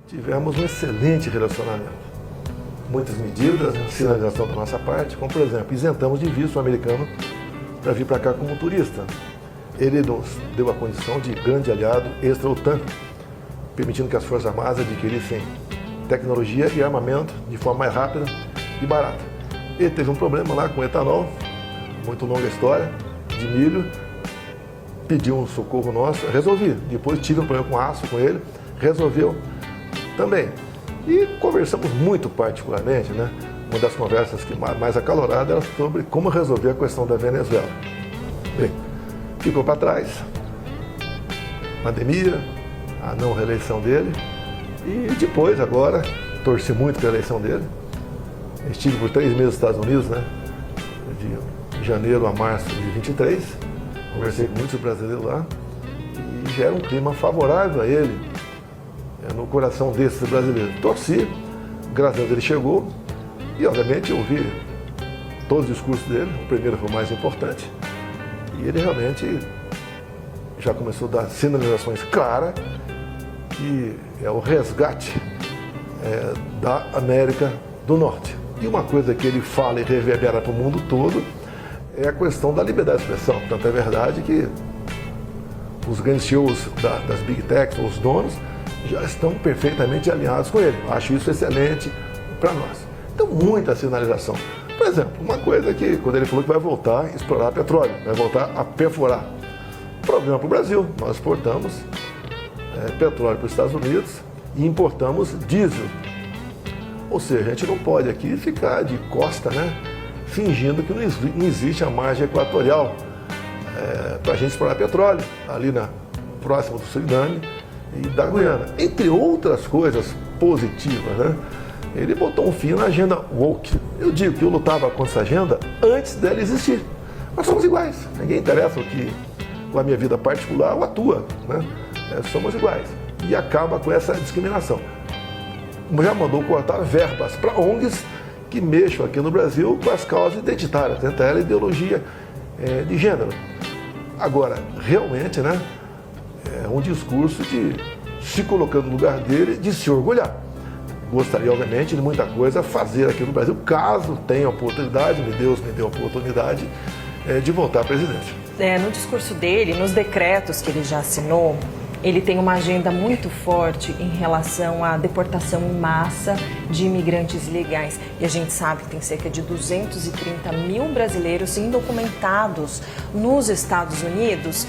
tivemos um excelente relacionamento. Muitas medidas, sinalização da nossa parte, como por exemplo, isentamos de visto o americano para vir para cá como turista. Ele nos deu a condição de grande aliado extra-OTAN, permitindo que as Forças Armadas adquirissem tecnologia e armamento de forma mais rápida e barata. Ele teve um problema lá com etanol, muito longa história, de milho, pediu um socorro nosso, resolvi. Depois tive um problema com aço com ele, resolveu também. E conversamos muito particularmente, né? Uma das conversas que mais acalorada era sobre como resolver a questão da Venezuela. Bem, ficou para trás, pandemia, a não reeleição dele, e depois, agora, torci muito pela eleição dele. Estive por 3 meses nos Estados Unidos, né? De janeiro a março de 23, conversei com muitos brasileiros lá, e já era um clima favorável a ele, no coração desses brasileiros. Torci, graças a Deus ele chegou, e obviamente eu ouvi todos os discursos dele, o primeiro foi o mais importante, e ele realmente já começou a dar sinalizações claras que é o resgate da América do Norte. E uma coisa que ele fala e reverbera para o mundo todo é a questão da liberdade de expressão. Tanto é verdade que os grandes shows das Big Techs, os donos, já estão perfeitamente alinhados com ele. Acho isso excelente para nós. Então, muita sinalização. Por exemplo, uma coisa que, quando ele falou que vai voltar a explorar petróleo, vai voltar a perfurar. Problema para o Brasil. Nós exportamos petróleo para os Estados Unidos e importamos diesel. Ou seja, a gente não pode aqui ficar de costa, né, fingindo que não existe a margem equatorial para a gente explorar petróleo, ali próximo do Suriname e da Guiana. Entre outras coisas positivas, né, ele botou um fim na agenda woke. Eu digo que eu lutava contra essa agenda antes dela existir. Nós somos iguais. Ninguém interessa com a minha vida particular ou a tua, né? Somos iguais. E acaba com essa discriminação. Já mandou cortar verbas para ONGs que mexam aqui no Brasil com as causas identitárias, dentro da ideologia de gênero. Agora, realmente, né, é um discurso de se colocando no lugar dele, de se orgulhar. Gostaria, obviamente, de muita coisa fazer aqui no Brasil, caso tenha oportunidade, Deus me deu a oportunidade de voltar à presidência. No discurso dele, nos decretos que ele já assinou, ele tem uma agenda muito forte em relação à deportação em massa de imigrantes ilegais. E a gente sabe que tem cerca de 230 mil brasileiros indocumentados nos Estados Unidos.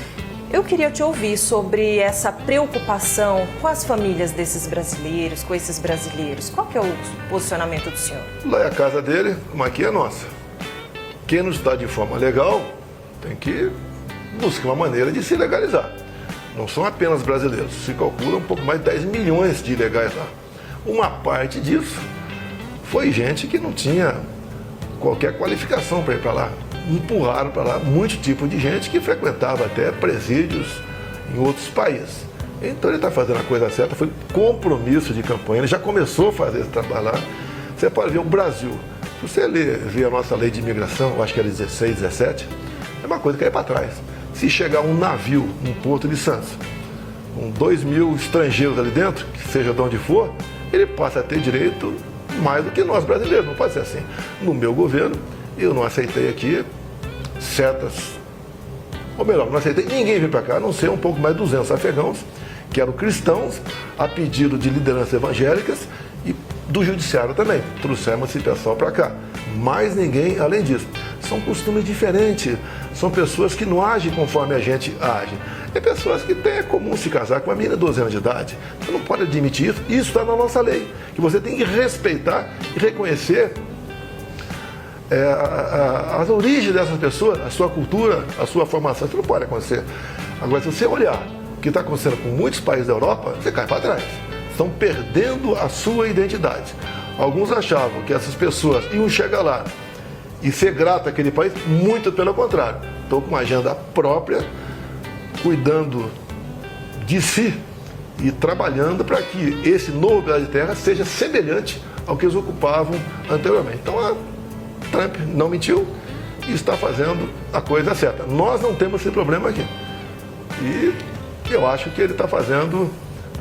Eu queria te ouvir sobre essa preocupação com as famílias desses brasileiros, com esses brasileiros. Qual que é o posicionamento do senhor? Lá é a casa dele, como aqui é a nossa. Quem não está de forma legal tem que buscar uma maneira de se legalizar. Não são apenas brasileiros, se calcula um pouco mais de 10 milhões de ilegais lá. Uma parte disso foi gente que não tinha qualquer qualificação para ir para lá. Empurraram para lá muito tipo de gente que frequentava até presídios em outros países. Então ele está fazendo a coisa certa, foi compromisso de campanha, ele já começou a fazer esse trabalho lá. Você pode ver o Brasil, se você ver a nossa lei de imigração, eu acho que era 16, 17, é uma coisa que é para trás. Se chegar um navio no Porto de Santos, com 2 mil estrangeiros ali dentro, que seja de onde for, ele passa a ter direito mais do que nós brasileiros, não pode ser assim. No meu governo, eu não aceitei aqui ou melhor, não aceitei ninguém vir para cá, a não ser um pouco mais de 200 afegãos, que eram cristãos, a pedido de lideranças evangélicas e do judiciário também. Trouxemos esse pessoal para cá. Mais ninguém além disso. São costumes diferentes, são pessoas que não agem conforme a gente age. É pessoas que têm comum se casar com uma menina de 12 anos de idade. Você não pode admitir isso, isso está na nossa lei, que você tem que respeitar e reconhecer as origens dessas pessoas, a sua cultura, a sua formação. Isso não pode acontecer. Agora, se você olhar o que está acontecendo com muitos países da Europa, você cai para trás. Estão perdendo a sua identidade. Alguns achavam que essas pessoas iam chegar lá e ser grato àquele país, muito pelo contrário. Estão com uma agenda própria, cuidando de si e trabalhando para que esse novo pedaço de terra seja semelhante ao que eles ocupavam anteriormente. Então, a Trump não mentiu e está fazendo a coisa certa. Nós não temos esse problema aqui. E eu acho que ele está fazendo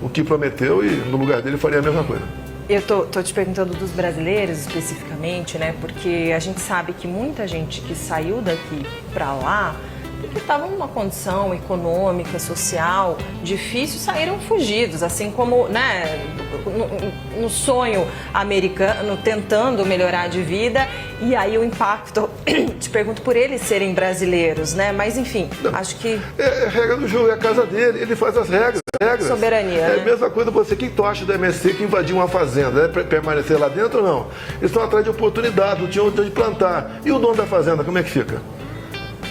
o que prometeu e no lugar dele faria a mesma coisa. Eu tô te perguntando dos brasileiros especificamente, né? Porque a gente sabe que muita gente que saiu daqui para lá, porque estava numa condição econômica, social difícil, saíram fugidos, assim como, né, no sonho americano, tentando melhorar de vida, e aí o impacto, te pergunto por eles serem brasileiros, né, mas enfim, acho que... É regra do jogo, é a casa dele, ele faz as regras. Soberania, É né? a mesma coisa você, o que tu acha do MSC que invadiu uma fazenda? É permanecer lá dentro ou não? Eles estão atrás de oportunidade, não tinham onde plantar. E o dono da fazenda, como é que fica?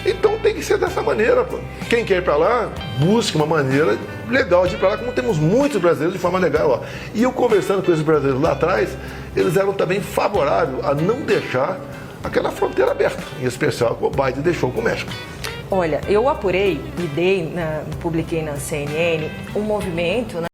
Então tem que ser dessa maneira, pô. Quem quer ir para lá, busque uma maneira legal de ir para lá, como temos muitos brasileiros de forma legal. Ó. E eu conversando com esses brasileiros lá atrás, eles eram também favoráveis a não deixar aquela fronteira aberta, em especial que o Biden deixou com o México. Olha, eu apurei e publiquei na CNN um movimento, né,